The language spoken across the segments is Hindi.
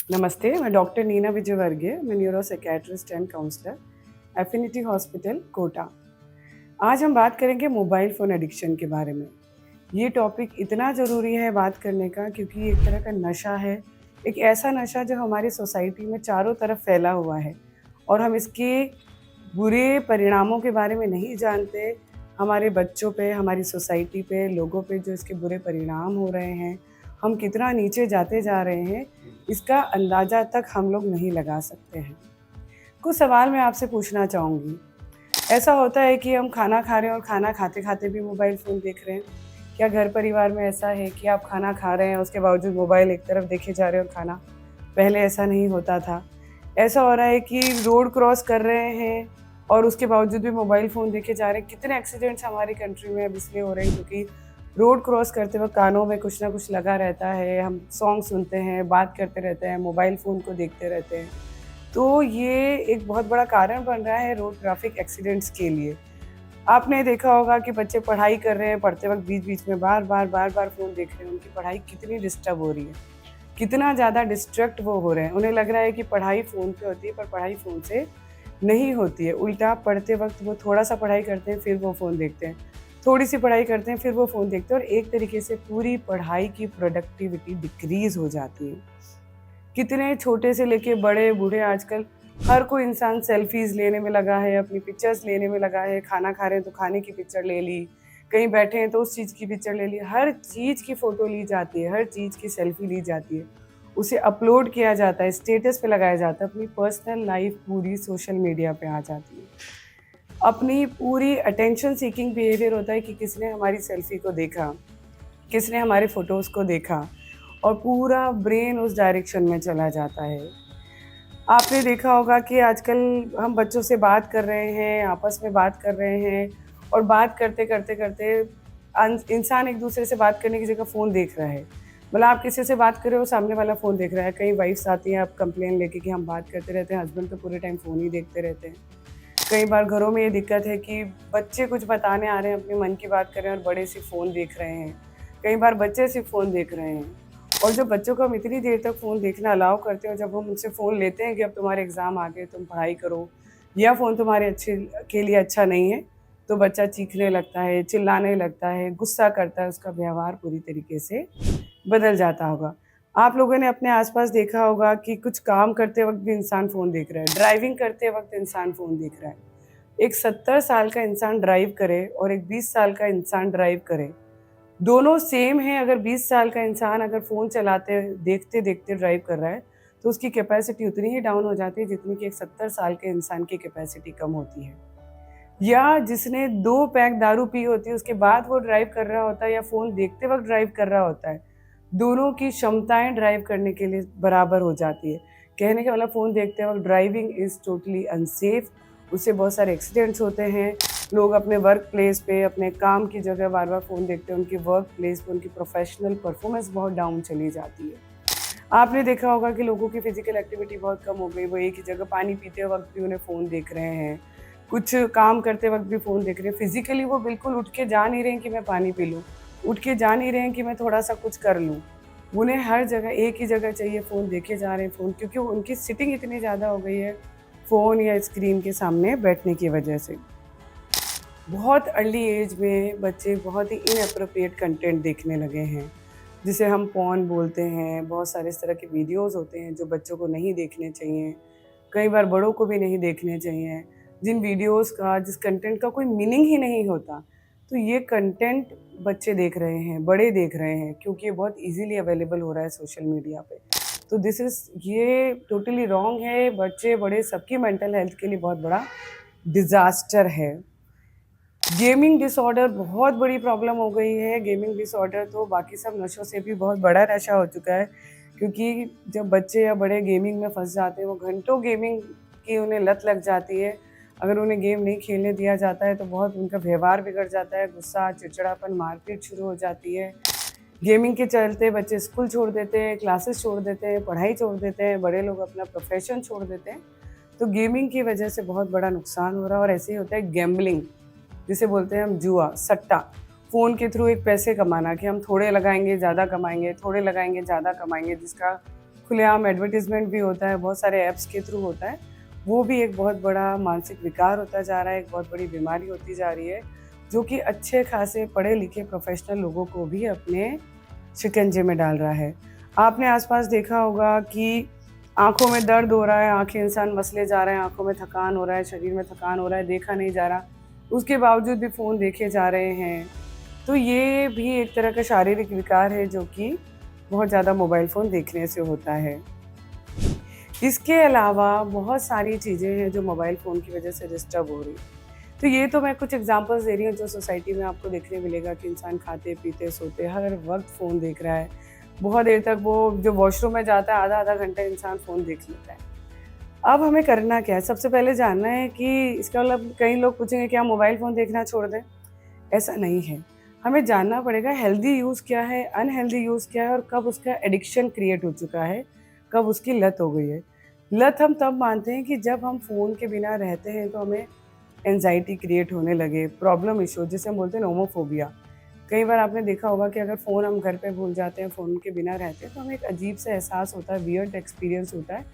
नमस्ते, मैं डॉक्टर नीना विजयवर्गीय, मैं neuro psychiatrist and counsellor, Affinity Hospital, Kota. आज हम बात करेंगे मोबाइल फ़ोन एडिक्शन के बारे में। ये टॉपिक इतना ज़रूरी है बात करने का क्योंकि ये एक तरह का नशा है, एक ऐसा नशा जो हमारी सोसाइटी में चारों तरफ फैला हुआ है और हम इसके बुरे परिणामों के बारे में नहीं जानते। हमारे बच्चों पे, हमारी सोसाइटी पे, लोगों पे जो इसके बुरे परिणाम हो रहे हैं, हम कितना नीचे जाते जा रहे हैं, इसका अंदाज़ा तक हम लोग नहीं लगा सकते हैं। कुछ सवाल मैं आपसे पूछना चाहूँगी। ऐसा होता है कि हम खाना खा रहे हैं और खाना खाते-खाते भी मोबाइल फ़ोन देख रहे हैं? क्या घर परिवार में ऐसा है कि आप खाना खा रहे हैं, उसके बावजूद मोबाइल एक तरफ देखे जा रहे हो खाना? पहले ऐसा नहीं होता था। ऐसा हो रहा है कि रोड क्रॉस कर रहे हैं और उसके बावजूद भी मोबाइल फ़ोन देखे जा रहे हैं। कितने एक्सीडेंट्स हमारी कंट्री में अब इसलिए हो रहे हैं क्योंकि रोड क्रॉस करते वक़्त कानों में कुछ न कुछ लगा रहता है, हम सॉन्ग सुनते हैं, बात करते रहते हैं, मोबाइल फ़ोन को देखते रहते हैं। तो ये एक बहुत बड़ा कारण बन रहा है रोड ट्रैफिक एक्सीडेंट्स के लिए। आपने देखा होगा कि बच्चे पढ़ाई कर रहे हैं, पढ़ते वक़्त बीच-बीच में बार-बार फ़ोन देख रहे हैं, उनकी पढ़ाई कितनी डिस्टर्ब हो रही है, कितना ज़्यादा डिस्ट्रैक्ट वो हो रहे हैं। उन्हें लग रहा है कि पढ़ाई फ़ोन पे होती है, पर पढ़ाई फ़ोन से नहीं होती है। उल्टा पढ़ते वक़्त वो थोड़ा-सा पढ़ाई करते हैं, फिर वो फ़ोन देखते हैं। थोड़ी-सी पढ़ाई करते हैं, फिर वो फ़ोन देखते हैं और एक तरीके से पूरी पढ़ाई की प्रोडक्टिविटी डिक्रीज़ हो जाती है। कितने छोटे से लेके बड़े बूढ़े आजकल हर कोई इंसान सेल्फीज़ लेने में लगा है, अपनी पिक्चर्स लेने में लगा है, खाना खा रहे हैं तो खाने की पिक्चर ले ली, कहीं बैठे हैं तो उस चीज़ की पिक्चर ले ली, हर चीज़ की फ़ोटो ली जाती है, हर चीज़ की सेल्फी ली जाती है। उसे अपलोड किया जाता है, स्टेटस पे लगाया जाता है, अपनी पर्सनल लाइफ़ पूरी सोशल मीडिया पे आ जाती है। अपनी पूरी अटेंशन सीकिंग बिहेवियर होता है कि किसने हमारी सेल्फी को देखा, किसने हमारे फ़ोटोज़ को देखा और पूरा ब्रेन उस डायरेक्शन में चला जाता है। आपने देखा होगा कि आजकल हम बच्चों से बात कर रहे हैं, आपस में बात कर रहे हैं और बात करते-करते इंसान एक-दूसरे से बात करने की जगह फ़ोन देख रहा है। मतलब आप किसी से बात कर रहे हो, सामने वाला फ़ोन देख रहा है। कई वाइफ़्स आती हैं, आप कंप्लेन लेके कि हम बात करते रहते हैं, हस्बैंड तो पूरे टाइम फ़ोन ही देखते रहते हैं। कई बार घरों में ये दिक्कत है कि बच्चे कुछ बताने आ रहे हैं, अपने मन की बात कर रहे हैं और बड़े सिर्फ़ फ़ोन देख रहे हैं। कई बार बच्चे सिर्फ़ फ़ोन देख रहे हैं और जो बच्चों को हम इतनी देर तक फ़ोन देखना अलाउ करते हैं और जब हम उनसे फ़ोन लेते हैं कि अब तुम्हारे एग्ज़ाम आ गए, तुम पढ़ाई करो या फ़ोन तुम्हारे अच्छे के लिए अच्छा नहीं है, तो बच्चा चीखने लगता है, चिल्लाने लगता है, गुस्सा करता है, उसका व्यवहार पूरी तरीके से बदल जाता होगा। आप लोगों ने अपने आस-पास देखा होगा कि कुछ काम करते वक़्त भी इंसान फ़ोन देख रहा है, ड्राइविंग करते वक़्त इंसान फ़ोन देख रहा है। एक 70 साल का इंसान ड्राइव करे और एक 20 साल का इंसान ड्राइव करे, दोनों सेम हैं। अगर 20 साल का इंसान अगर फ़ोन चलाते देखते-देखते ड्राइव कर रहा है, तो उसकी कैपेसिटी उतनी ही डाउन हो जाती है जितनी कि एक 70 साल के इंसान की कैपेसिटी कम होती है। या जिसने 2 पैक दारू पी होती है, उसके बाद वो ड्राइव कर रहा होता है या फ़ोन देखते वक़्त ड्राइव कर रहा होता है, दोनों की क्षमताएँ ड्राइव करने के लिए बराबर हो जाती है। कहने का मतलब फ़ोन देखते वक़्त ड्राइविंग इज़ टोटली अनसेफ, उससे बहुत सारे एक्सीडेंट्स होते हैं। लोग अपने वर्क प्लेस पे, अपने काम की जगह बार-बार फ़ोन देखते हैं, उनकी वर्क प्लेस पे उनकी प्रोफ़ेशनल परफ़ॉर्मेंस बहुत डाउन चली जाती है। आपने देखा होगा कि लोगों की फ़िज़िकल एक्टिविटी बहुत कम हो गई, वो एक ही जगह पानी पीते वक़्त भी उन्हें फ़ोन देख रहे हैं, कुछ काम करते वक़्त भी फ़ोन देख रहे हैं। फ़िज़िकली वो बिल्कुल उठ के जा नहीं रहे हैं कि मैं पानी पी लूँ, उठ के जा नहीं रहे हैं कि मैं थोड़ा-सा कुछ कर लूँ। उन्हें हर जगह एक ही जगह चाहिए, फ़ोन देखे जा रहे हैं फ़ोन, क्योंकि उनकी सिटिंग इतनी ज़्यादा हो गई है, फ़ोन या स्क्रीन के सामने बैठने की वजह से। बहुत अर्ली एज में बच्चे बहुत ही इनएप्रोप्रिएट कंटेंट देखने लगे हैं, जिसे हम पॉर्न बोलते हैं। बहुत सारे इस तरह के वीडियोज़ होते हैं जो बच्चों को नहीं देखने चाहिए, कई बार बड़ों को भी नहीं देखने चाहिए। जिन वीडियोज़ का, जिस कंटेंट का कोई मीनिंग ही नहीं होता, तो ये कंटेंट बच्चे देख रहे हैं, बड़े देख रहे हैं क्योंकि ये बहुत ईज़िली अवेलेबल हो रहा है सोशल मीडिया पे। तो ये टोटली रॉन्ग है, बच्चे, बड़े सबकी मेंटल हेल्थ के लिए बहुत बड़ा डिज़ास्टर है। गेमिंग डिसऑर्डर बहुत बड़ी प्रॉब्लम हो गई है। गेमिंग डिसऑर्डर तो बाकी सब नशों से भी बहुत बड़ा नशा हो चुका है, क्योंकि जब बच्चे या बड़े गेमिंग में फँस जाते हैं, वो घंटों गेमिंग की उन्हें लत लग जाती है। अगर उन्हें गेम नहीं खेलने दिया जाता है तो बहुत उनका व्यवहार बिगड़ जाता है, गुस्सा, चिड़चिड़ापन, मारपीट शुरू हो जाती है। गेमिंग के चलते बच्चे स्कूल छोड़ देते हैं, क्लासेस छोड़ देते हैं, पढ़ाई छोड़ देते हैं, बड़े लोग अपना प्रोफ़ेशन छोड़ देते हैं। तो गेमिंग की वजह से बहुत बड़ा नुकसान हो रहा है और ऐसे ही होता है गैम्बलिंग, जिसे बोलते हैं हम जुआ, सट्टा। फ़ोन के थ्रू एक पैसे कमाना कि हम थोड़े लगाएँगे, ज़्यादा कमाएँगे, थोड़े लगाएँगे, ज़्यादा कमाएँगे, जिसका खुलेआम एडवर्टाइजमेंट भी होता है, बहुत सारे ऐप्स के थ्रू होता है। वो भी एक बहुत बड़ा मानसिक विकार होता जा रहा है, एक बहुत बड़ी बीमारी होती जा रही है, जो कि अच्छे खासे पढ़े-लिखे प्रोफ़ेशनल लोगों को भी अपने शिकंजे में डाल रहा है। आपने आस-पास देखा होगा कि आँखों में दर्द हो रहा है, आँखें इंसान मसले जा रहे हैं, आँखों में थकान हो रहा है, शरीर में थकान हो रहा है, देखा नहीं जा रहा, उसके बावजूद भी फ़ोन देखे जा रहे हैं। तो ये भी एक तरह का शारीरिक विकार है जो कि बहुत ज़्यादा मोबाइल फ़ोन देखने से होता है। इसके अलावा बहुत सारी चीज़ें हैं जो मोबाइल फ़ोन की वजह से डिस्टर्ब हो रही हैं। तो ये तो मैं कुछ एग्ज़ाम्पल्स दे रही हूँ जो सोसाइटी में आपको देखने मिलेगा कि इंसान खाते-पीते, सोते हर वक़्त फ़ोन देख रहा है। बहुत देर तक वो जो वॉशरूम में जाता है आधा-आधा घंटा इंसान फ़ोन देख लेता है। अब हमें करना क्या है? सबसे पहले जानना है कि इसका मतलब कई लोग पूछेंगे क्या मोबाइल फ़ोन देखना छोड़ दें? ऐसा नहीं है। हमें जानना पड़ेगा हेल्दी यूज़ क्या है, अनहेल्दी यूज़ क्या है और कब उसका एडिक्शन क्रिएट हो चुका है, कब उसकी लत हो गई है। लत हम तब मानते हैं कि जब हम फ़ोन के बिना रहते हैं तो हमें एंग्ज़ायटी क्रिएट होने लगे, प्रॉब्लम इश्यू जिसे हम बोलते हैं नोमोफ़ोबिया। कई बार आपने देखा होगा कि अगर फ़ोन हम घर पे भूल जाते हैं, फ़ोन के बिना रहते हैं तो हमें एक अजीब-सा एहसास होता है, वियर्ड एक्सपीरियंस होता है,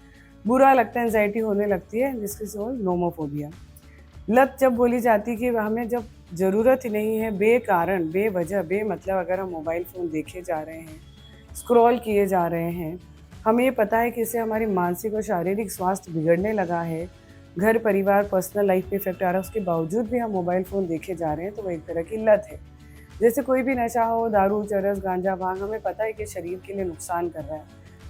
बुरा लगता है, एंग्ज़ायटी होने लगती है जिसको सोल नोमोफ़ोबिया। लत जब बोली जाती है कि हमें जब ज़रूरत ही नहीं है, बेकारण, बेवजह, बेमतलब अगर हम मोबाइल फ़ोन देखे जा रहे हैं, स्क्रॉल किए जा रहे हैं, हमें ये पता है कि इससे हमारी मानसिक और शारीरिक स्वास्थ्य बिगड़ने लगा है, घर परिवार, पर्सनल लाइफ पे इफ़ेक्ट आ रहा है, उसके बावजूद भी हम मोबाइल फ़ोन देखे जा रहे हैं, तो वो एक तरह की लत है। जैसे कोई भी नशा हो, दारू, चरस, गांजा, भांग, हमें पता है कि शरीर के लिए नुकसान कर रहा है,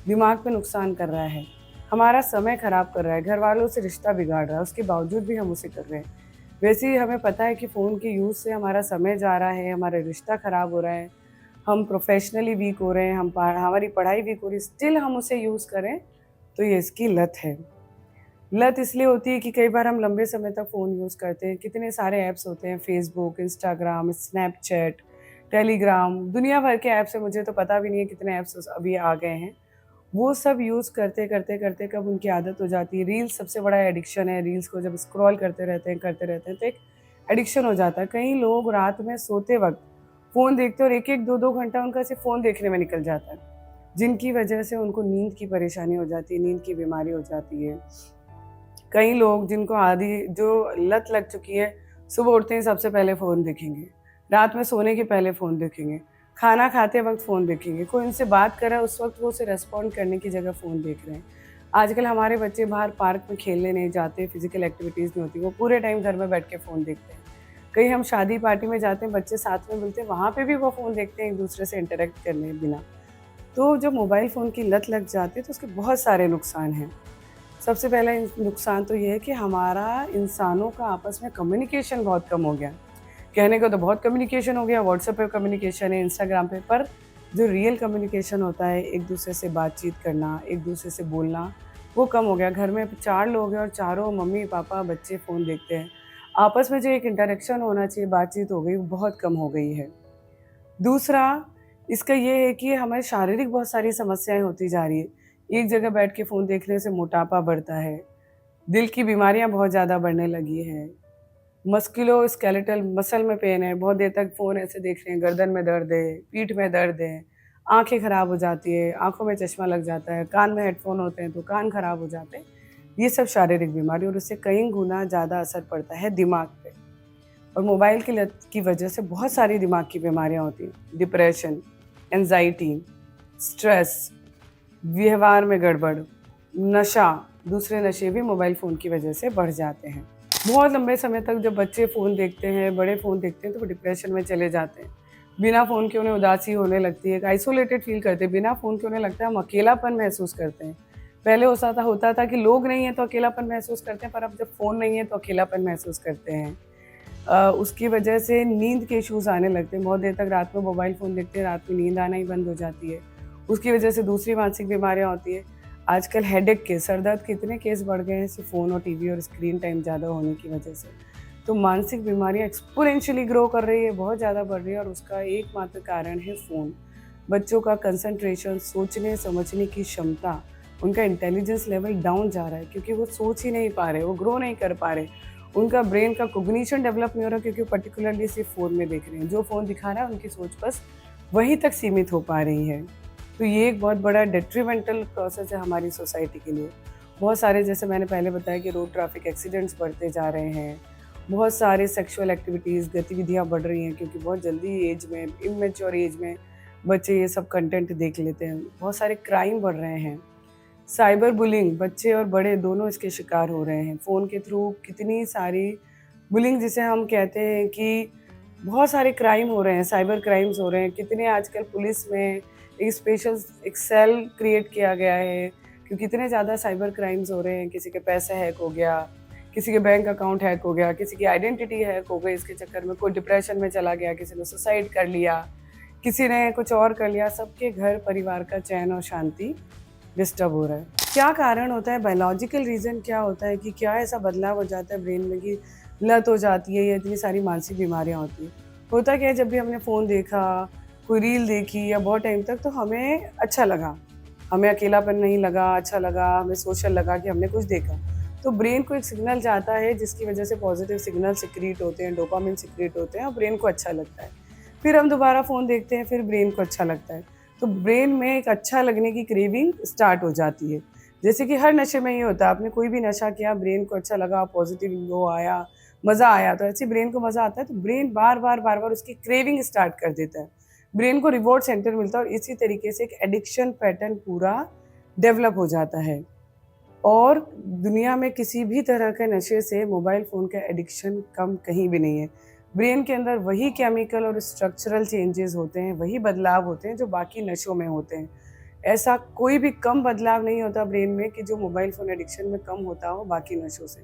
दिमाग पे नुकसान कर रहा है, हमारा समय ख़राब कर रहा है, घर वालों से रिश्ता बिगाड़ रहा है, उसके बावजूद भी हम उसे कर रहे हैं। वैसे ही हमें पता है कि फ़ोन के यूज़ से हमारा समय जा रहा है, हमारा रिश्ता ख़राब हो रहा है, हम प्रोफ़ेशनली वीक हो रहे हैं, हमारी पढ़ाई वीक हो रही है, स्टिल हम उसे यूज़ करें, तो ये इसकी लत है। लत इसलिए होती है कि कई बार हम लंबे समय तक फ़ोन यूज़ करते हैं, कितने सारे ऐप्स होते हैं, फ़ेसबुक, इंस्टाग्राम, स्नैपचैट, टेलीग्राम, दुनिया भर के ऐप्स हैं, मुझे तो पता भी नहीं है कितने ऐप्स अभी आ गए हैं। वो सब यूज़ करते कब उनकी आदत हो जाती है। रील्स सबसे बड़ा एडिक्शन है, रील्स को जब स्क्रॉल करते रहते हैं तो एक एडिक्शन हो जाता है। कई लोग रात में सोते वक़्त फ़ोन देखते हैं और 1-1, 2-2 घंटा उनका सिर्फ़ फ़ोन देखने में निकल जाता है, जिनकी वजह से उनको नींद की परेशानी हो जाती है, नींद की बीमारी हो जाती है। कई लोग जिनको जो लत लग चुकी है, सुबह उठते ही सबसे पहले फ़ोन देखेंगे, रात में सोने के पहले फ़ोन देखेंगे, खाना खाते वक़्त फ़ोन देखेंगे, कोई उनसे बात कर रहा है उस वक़्त वो उसे रिस्पॉन्ड करने की जगह फ़ोन देख रहे हैं। आजकल हमारे बच्चे बाहर पार्क में खेलने नहीं जाते, फिज़िकल एक्टिविटीज़ नहीं होती, वो पूरे टाइम घर में बैठ के फ़ोन देखते हैं। कहीं हम शादी पार्टी में जाते हैं, बच्चे साथ में मिलते हैं, वहाँ पे भी वो फ़ोन देखते हैं एक-दूसरे से इंटरैक्ट करने बिना। तो जब मोबाइल फ़ोन की लत लग जाती है तो उसके बहुत सारे नुकसान हैं। सबसे पहला नुकसान तो ये है कि हमारा इंसानों का आपस में कम्युनिकेशन बहुत कम हो गया। कहने को तो बहुत कम्युनिकेशन हो गया, व्हाट्सएप पे कम्युनिकेशन है, इंस्टाग्राम पे, पर जो रियल कम्युनिकेशन होता है, एक-दूसरे से बातचीत करना, एक-दूसरे से बोलना, वो कम हो गया। घर में 4 लोग हैं और चारों मम्मी-पापा, बच्चे फ़ोन देखते हैं। आपस में जो एक इंटरेक्शन होना चाहिए, बातचीत हो गई, वो बहुत कम हो गई है। दूसरा, इसका ये है कि हमें शारीरिक बहुत सारी समस्याएँ होती जा रही है। एक जगह बैठ के फ़ोन देखने से मोटापा बढ़ता है, दिल की बीमारियाँ बहुत ज़्यादा बढ़ने लगी हैं, मस्कुलोस्केलेटल मसल में पेन है, बहुत देर तक फ़ोन ऐसे देख रहे हैं, गर्दन में दर्द है, पीठ में दर्द है, आँखें ख़राब हो जाती है, आँखों में चश्मा लग जाता है, कान में हेडफ़ोन होते हैं तो कान ख़राब हो जाते हैं। ये सब शारीरिक बीमारी और उससे कई गुना ज़्यादा असर पड़ता है दिमाग पे। और मोबाइल की लत की वजह से बहुत सारी दिमाग की बीमारियाँ होती हैं, डिप्रेशन, एंग्ज़ायटी, स्ट्रेस, व्यवहार में गड़बड़, नशा, दूसरे नशे भी मोबाइल फ़ोन की वजह से बढ़ जाते हैं। बहुत लंबे समय तक जब बच्चे फ़ोन देखते हैं, बड़े फ़ोन देखते हैं तो वो डिप्रेशन में चले जाते हैं। बिना फ़ोन के उन्हें उदासी होने लगती है, एक आइसोलेटेड फ़ील करते हैं, बिना फ़ोन के उन्हें लगता है हम अकेलापन महसूस करते हैं। पहले होता था कि लोग नहीं हैं तो अकेलापन महसूस करते हैं, पर अब जब फ़ोन नहीं है तो अकेलापन महसूस करते हैं। उसकी वजह से नींद के इश्यूज़ आने लगते हैं, बहुत देर तक रात में मोबाइल फ़ोन देखते हैं, रात में नींद आना ही बंद हो जाती है। उसकी वजह से दूसरी मानसिक बीमारियाँ होती हैं। आजकल हेडेक के, सर दर्द के इतने केस बढ़ गए हैं सिर्फ़ फ़ोन और टीवी और स्क्रीन टाइम ज़्यादा होने की वजह से। तो मानसिक बीमारियाँ एक्स्पोनेंशियली ग्रो कर रही है, बहुत ज़्यादा बढ़ रही है और उसका एकमात्र कारण है फ़ोन। बच्चों का कंसंट्रेशन, सोचने समझने की क्षमता, उनका इंटेलिजेंस लेवल डाउन जा रहा है क्योंकि वो सोच ही नहीं पा रहे, वो ग्रो नहीं कर पा रहे। उनका ब्रेन का कॉग्निशन डेवलप नहीं हो रहा क्योंकि वो पर्टिकुलरली सिर्फ़ फ़ोन में देख रहे हैं। जो फ़ोन दिखा रहा है उनकी सोच बस वहीं तक सीमित हो पा रही है। तो ये एक बहुत बड़ा डेट्रीमेंटल प्रोसेस है हमारी सोसाइटी के लिए। बहुत सारे, जैसे मैंने पहले बताया कि रोड ट्रैफिक एक्सीडेंट्स बढ़ते जा रहे हैं, बहुत सारे सेक्सुअल एक्टिविटीज़ गतिविधियाँ बढ़ रही हैं, क्योंकि बहुत जल्दी एज में, इमेच्योर एज में बच्चे ये सब कंटेंट देख लेते हैं। बहुत सारे क्राइम बढ़ रहे हैं, साइबर बुलिंग, बच्चे और बड़े दोनों इसके शिकार हो रहे हैं। फ़ोन के थ्रू कितनी सारी बुलिंग, जिसे हम कहते हैं कि बहुत सारे क्राइम हो रहे हैं, साइबर क्राइम्स हो रहे हैं। कितने आजकल पुलिस में एक स्पेशल एक सेल क्रिएट किया गया है, क्योंकि इतने ज़्यादा साइबर क्राइम्स हो रहे हैं। किसी के पैसे हैक हो गया, किसी के बैंक अकाउंट हैक हो गया, किसी की आइडेंटिटी हैक हो गई, इसके चक्कर में कोई डिप्रेशन में चला गया, किसी ने सुसाइड कर लिया, किसी ने कुछ और कर लिया। सबके घर परिवार का चैन और शांति डिस्टर्ब हो रहा है। क्या कारण होता है, बायोलॉजिकल रीज़न क्या होता है कि क्या ऐसा बदलाव हो जाता है ब्रेन में कि लत हो जाती है या इतनी सारी मानसिक बीमारियां होती हैं? होता क्या है, जब भी हमने फ़ोन देखा, कोई रील देखी या बहुत टाइम तक, तो हमें अच्छा लगा, हमें अकेलापन नहीं लगा, अच्छा लगा, हमें सोशल लगा कि हमने कुछ देखा। तो ब्रेन को एक सिग्नल जाता है जिसकी वजह से पॉजिटिव सिग्नल सिक्रीट होते हैं, डोपामिन सिक्रीट होते हैं और ब्रेन को अच्छा लगता है। फिर हम दोबारा फ़ोन देखते हैं, फिर ब्रेन को अच्छा लगता है। तो ब्रेन में एक अच्छा लगने की क्रेविंग स्टार्ट हो जाती है। जैसे कि हर नशे में ये होता है, आपने कोई भी नशा किया, ब्रेन को अच्छा लगा, पॉजिटिव वो आया, मज़ा आया, तो ऐसे ब्रेन को मज़ा आता है, तो ब्रेन बार-बार उसकी क्रेविंग स्टार्ट कर देता है। ब्रेन को रिवॉर्ड सेंटर मिलता है और इसी तरीके से एक एडिक्शन पैटर्न पूरा डेवलप हो जाता है। और दुनिया में किसी भी तरह के नशे से मोबाइल फ़ोन का एडिक्शन कम कहीं भी नहीं है। ब्रेन के अंदर वही केमिकल और स्ट्रक्चरल चेंजेस होते हैं, वही बदलाव होते हैं जो बाकी नशों में होते हैं। ऐसा कोई भी कम बदलाव नहीं होता ब्रेन में कि जो मोबाइल फ़ोन एडिक्शन में कम होता हो बाकी नशों से।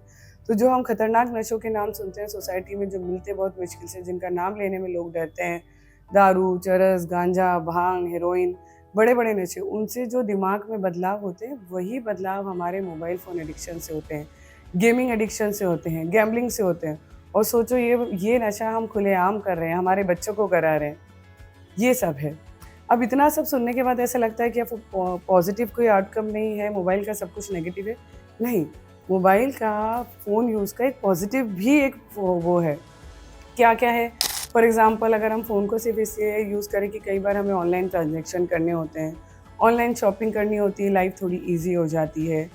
तो जो हम खतरनाक नशों के नाम सुनते हैं सोसाइटी में, जो मिलते बहुत मुश्किल से, जिनका नाम लेने में लोग डरते हैं, दारू, चरस, गांजा, भांग, हेरोइन, बड़े-बड़े नशे, उनसे जो दिमाग में बदलाव होते हैं, वही बदलाव हमारे मोबाइल फ़ोन एडिक्शन से होते हैं, गेमिंग एडिक्शन से होते हैं, गैम्बलिंग से होते हैं। और सोचो, ये नशा हम खुलेआम कर रहे हैं, हमारे बच्चों को करा रहे हैं, ये सब है। अब इतना सब सुनने के बाद ऐसा लगता है कि अब पॉज़िटिव कोई आउटकम नहीं है, मोबाइल का सब कुछ नेगेटिव है। नहीं, मोबाइल का, फ़ोन यूज़ का एक पॉज़िटिव भी एक वो है। क्या-क्या है? फॉर एग्ज़ाम्पल, अगर हम फ़ोन को सिर्फ़ इसलिए यूज़ करें कि कई बार हमें ऑनलाइन ट्रांज़ैक्शन करने होते हैं, ऑनलाइन शॉपिंग करनी होती है, लाइफ़ थोड़ी ईज़ी हो जाती है,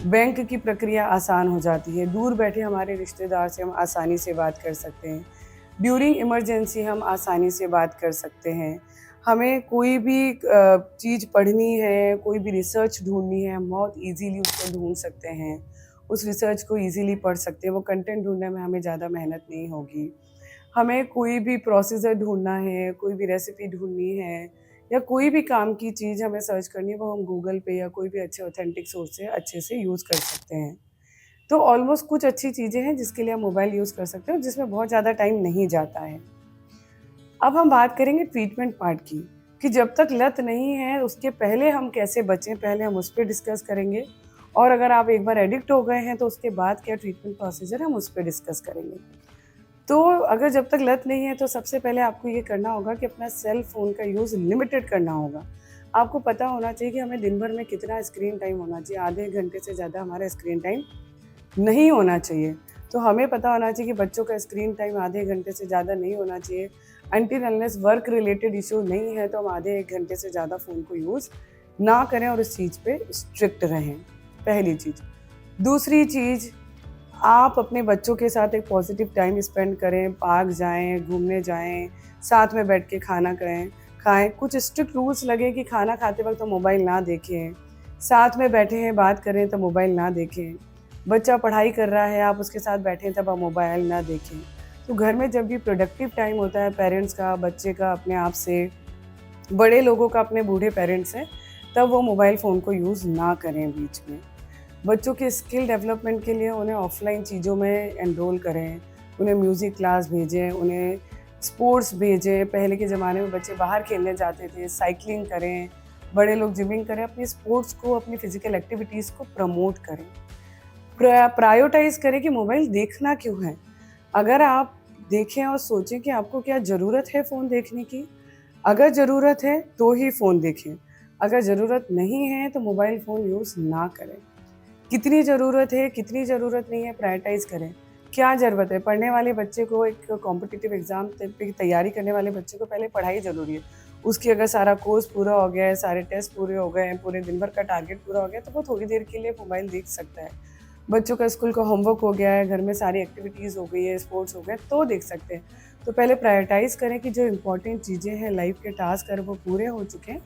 बैंक की प्रक्रिया आसान हो जाती है, दूर बैठे हमारे रिश्तेदार से हम आसानी से बात कर सकते हैं, ड्यूरिंग इमरजेंसी हम आसानी से बात कर सकते हैं, हमें कोई भी चीज़ पढ़नी है, कोई भी रिसर्च ढूँढनी है, हम बहुत ईज़िली उसको ढूँढ सकते हैं, उस रिसर्च को ईज़िली पढ़ सकते हैं, वो कंटेंट ढूँढने में हमें ज़्यादा मेहनत नहीं होगी। हमें कोई भी प्रोसीजर ढूँढना है, कोई भी रेसिपी ढूँढनी है या कोई भी काम की चीज़ हमें सर्च करनी है, वो हम गूगल पे या कोई भी अच्छे ऑथेंटिक सोर्स से अच्छे से यूज़ कर सकते हैं। तो ऑलमोस्ट कुछ अच्छी चीज़ें हैं जिसके लिए हम मोबाइल यूज़ कर सकते हैं, जिसमें बहुत ज़्यादा टाइम नहीं जाता है। अब हम बात करेंगे ट्रीटमेंट पार्ट की, कि जब तक लत नहीं है उसके पहले हम कैसे बचें, पहले हम उस पे डिस्कस करेंगे। और अगर आप एक बार एडिक्ट हो गए हैं तो उसके बाद क्या ट्रीटमेंट प्रोसीजर है, हम उस पे डिस्कस करेंगे। तो अगर जब तक लत नहीं है तो सबसे पहले आपको ये करना होगा कि अपना सेल फ़ोन का यूज़ लिमिटेड करना होगा। आपको पता होना चाहिए कि हमें दिन भर में कितना स्क्रीन टाइम होना चाहिए, आधे घंटे से ज़्यादा हमारा स्क्रीन टाइम नहीं होना चाहिए। तो हमें पता होना चाहिए कि बच्चों का स्क्रीन टाइम आधे घंटे से ज़्यादा नहीं होना चाहिए। Until unless work related issue नहीं है तो हम आधे 1 घंटे से ज़्यादा फ़ोन को यूज़ ना करें और इस चीज़ पे स्ट्रिक्ट रहें, पहली चीज़। दूसरी चीज़, आप अपने बच्चों के साथ एक पॉजिटिव टाइम स्पेंड करें, पार्क जाएँ, घूमने जाएँ, साथ में बैठ के खाना खाएँ। कुछ स्ट्रिक्ट रूल्स लगे कि खाना खाते वक़्त तो मोबाइल ना देखें, साथ में बैठे हैं बात कर रहे हैं तो मोबाइल ना देखें, बच्चा पढ़ाई कर रहा है आप उसके साथ बैठे हैं तब आप मोबाइल ना देखें। तो घर में जब भी प्रोडक्टिव टाइम होता है पेरेंट्स का, बच्चे का अपने आप से, बड़े लोगों का अपने बूढ़े पेरेंट्स हैं, तब वो मोबाइल फ़ोन को यूज़ ना करें बीच में। बच्चों के स्किल डेवलपमेंट के लिए उन्हें ऑफ़लाइन चीज़ों में एनरोल करें, उन्हें म्यूज़िक क्लास भेजें, उन्हें स्पोर्ट्स भेजें। पहले के ज़माने में बच्चे बाहर खेलने जाते थे, साइक्लिंग करें, बड़े लोग जिमिंग करें, अपने स्पोर्ट्स को, अपनी फ़िज़िकल एक्टिविटीज़ को प्रमोट करें। प्रायोरिटाइज़ करें कि मोबाइल देखना क्यों है। अगर आप देखें और सोचें कि आपको क्या ज़रूरत है फ़ोन देखने की, अगर ज़रूरत है तो ही फ़ोन देखें, अगर ज़रूरत नहीं है तो मोबाइल फ़ोन यूज़ ना करें। कितनी ज़रूरत है, कितनी ज़रूरत नहीं है, प्रायोरिटाइज़ करें। क्या ज़रूरत है? पढ़ने वाले बच्चे को, एक कॉम्पिटिटिव एग्ज़ाम की तैयारी करने वाले बच्चे को पहले पढ़ाई ज़रूरी है। उसकी अगर सारा कोर्स पूरा हो गया है, सारे टेस्ट पूरे हो गए हैं, पूरे दिन भर का टारगेट पूरा हो गया, तो वो थोड़ी देर के लिए मोबाइल देख सकता है। बच्चों का स्कूल का होमवर्क हो गया है, घर में सारी एक्टिविटीज़ हो गई है, स्पोर्ट्स हो गए, तो देख सकते हैं। तो पहले प्रायोरिटाइज़ करें कि जो इम्पोर्टेंट चीज़ें हैं, लाइफ के टास्क अगर वो पूरे हो चुके हैं,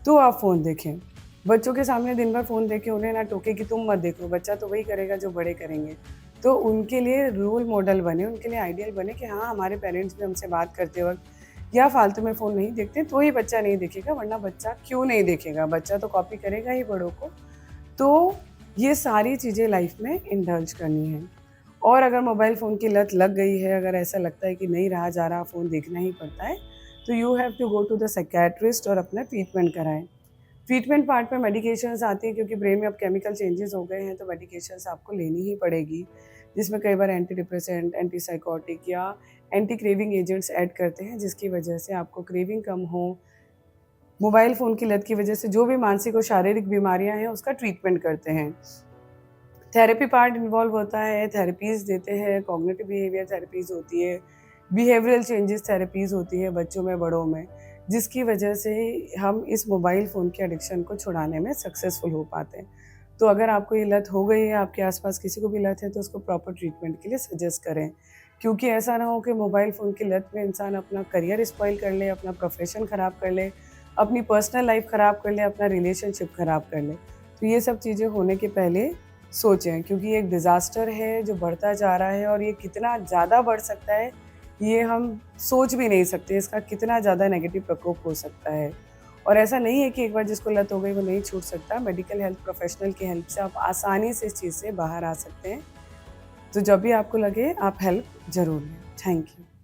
तो आप फ़ोन देखें। बच्चों के सामने दिन भर फ़ोन देके उन्हें ना टोके कि तुम मत देखो, बच्चा तो वही करेगा जो बड़े करेंगे। तो उनके लिए रोल मॉडल बने, उनके लिए आइडियल बने कि हाँ, हमारे पेरेंट्स भी हमसे बात करते वक़्त या फालतू में फ़ोन नहीं देखते, तो ही बच्चा नहीं देखेगा, वरना बच्चा क्यों नहीं देखेगा? बच्चा तो कॉपी करेगा ही बड़ों को। तो ये सारी चीज़ें लाइफ में इंडल्ज करनी है। और अगर मोबाइल फ़ोन की लत लग गई है, अगर ऐसा लगता है कि नहीं रहा जा रहा, फ़ोन देखना ही पड़ता है, तो you have to go to the psychiatrist और अपना ट्रीटमेंट कराएँ। ट्रीटमेंट पार्ट में मेडिकेशंस आती हैं, क्योंकि ब्रेन में अब केमिकल चेंजेस हो गए हैं, तो मेडिकेशंस आपको लेनी ही पड़ेगी, जिसमें कई बार एंटी डिप्रेसेंट, एंटी साइकोटिक या एंटी क्रेविंग एजेंट्स ऐड करते हैं, जिसकी वजह से आपको क्रेविंग कम हो। मोबाइल फ़ोन की लत की वजह से जो भी मानसिक और शारीरिक बीमारियां हैं, उसका ट्रीटमेंट करते हैं। थेरेपी पार्ट इन्वॉल्व होता है, थेरेपीज़ देते हैं, कॉग्निटिव बिहेवियर थेरेपीज़ होती है, बिहेवियरल चेंजेस थेरेपीज़ होती है बच्चों में, बड़ों में, जिसकी वजह से हम इस मोबाइल फ़ोन के एडिक्शन को छुड़ाने में सक्सेसफुल हो पाते हैं। तो अगर आपको ये लत हो गई है, आपके आस-पास किसी को भी लत है, तो उसको प्रॉपर ट्रीटमेंट के लिए सजेस्ट करें। क्योंकि ऐसा ना हो कि मोबाइल फ़ोन की लत में इंसान अपना करियर स्पॉइल कर ले, अपना प्रोफ़ेशन ख़राब कर ले, अपनी पर्सनल लाइफ़ ख़राब कर ले, अपना रिलेशनशिप ख़राब कर ले। तो ये सब चीज़ें होने के पहले सोचें, क्योंकि ये एक डिज़ास्टर है जो बढ़ता जा रहा है, और ये कितना ज़्यादा बढ़ सकता है, ये हम सोच भी नहीं सकते, इसका कितना ज़्यादा नेगेटिव प्रकोप हो सकता है। और ऐसा नहीं है कि एक बार जिसको लत हो गई वो नहीं छूट सकता, मेडिकल हेल्थ प्रोफेशनल की हेल्प से आप आसानी से इस चीज़ से बाहर आ सकते हैं। तो जब भी आपको लगे आप हेल्प ज़रूर लें। Thank you.